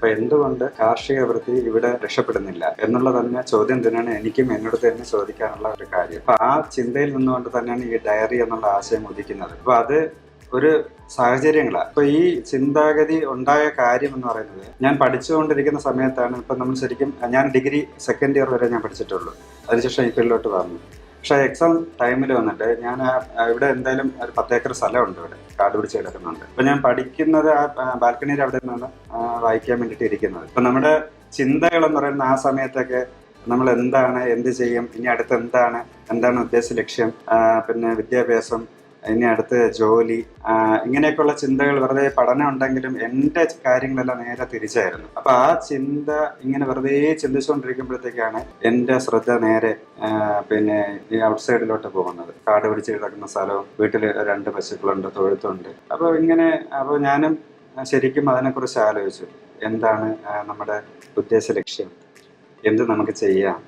അപ്പൊ എന്തുകൊണ്ട് കാർഷിക വൃത്തി ഇവിടെ രക്ഷപ്പെടുന്നില്ല എന്നുള്ള തന്നെ ചോദ്യം തന്നെയാണ് എനിക്കും എന്നോട് തന്നെ ചോദിക്കാനുള്ള ഒരു കാര്യം. അപ്പൊ ആ ചിന്തയിൽ നിന്നുകൊണ്ട് തന്നെയാണ് ഈ ഡയറി എന്നുള്ള ആശയം ഉദിക്കുന്നത്. അപ്പൊ അത് ഒരു സാഹചര്യങ്ങളാണ്. അപ്പൊ ഈ ചിന്താഗതി ഉണ്ടായ കാര്യം എന്ന് പറയുന്നത്, ഞാൻ പഠിച്ചുകൊണ്ടിരിക്കുന്ന സമയത്താണ്. ഇപ്പൊ നമ്മൾ ശരിക്കും ഞാൻ ഡിഗ്രി സെക്കൻഡ് ഇയർ വരെ ഞാൻ പഠിച്ചിട്ടുള്ളൂ. അതിനുശേഷം ഈ ഫീൽഡിലോട്ട് വന്നു. പക്ഷെ എക്സാം ടൈമിൽ വന്നിട്ട് ഞാൻ ഇവിടെ എന്തായാലും ഒരു 10 ഏക്കർ സ്ഥലമുണ്ട്, ഇവിടെ കാട് പിടിച്ച് കിടക്കുന്നുണ്ട്. അപ്പൊ ഞാൻ പഠിക്കുന്നത് ആ ബാൽക്കണിയിൽ അവിടെ നിന്നാണ് വായിക്കാൻ വേണ്ടിയിട്ട് ഇരിക്കുന്നത്. അപ്പൊ നമ്മുടെ ചിന്തകൾ എന്ന് പറയുന്ന ആ സമയത്തൊക്കെ നമ്മൾ എന്താണ്, എന്ത് ചെയ്യും, ഇനി അടുത്ത് എന്താണ് ഉദ്ദേശ ലക്ഷ്യം, പിന്നെ വിദ്യാഭ്യാസം, ഇനി അടുത്ത് ജോലി, ഇങ്ങനെയൊക്കെയുള്ള ചിന്തകൾ. വെറുതെ പഠനം ഉണ്ടെങ്കിലും എൻ്റെ കാര്യങ്ങളെല്ലാം നേരെ തിരിച്ചായിരുന്നു. അപ്പൊ ആ ചിന്ത ഇങ്ങനെ വെറുതെ ചിന്തിച്ചുകൊണ്ടിരിക്കുമ്പോഴത്തേക്കാണ് എൻ്റെ ശ്രദ്ധ നേരെ പിന്നെ ഈ ഔട്ട് സൈഡിലോട്ട് പോകുന്നത്. കാട് പിടിച്ച് കിടക്കുന്ന സ്ഥലവും, വീട്ടിൽ 2 പശുക്കളുണ്ട്, തൊഴുത്തുണ്ട്. അപ്പോൾ ഞാനും ശരിക്കും അതിനെക്കുറിച്ച് ആലോചിച്ചു. എന്താണ് നമ്മുടെ ഉദ്ദേശ ലക്ഷ്യം, എന്ത് നമുക്ക് ചെയ്യാം,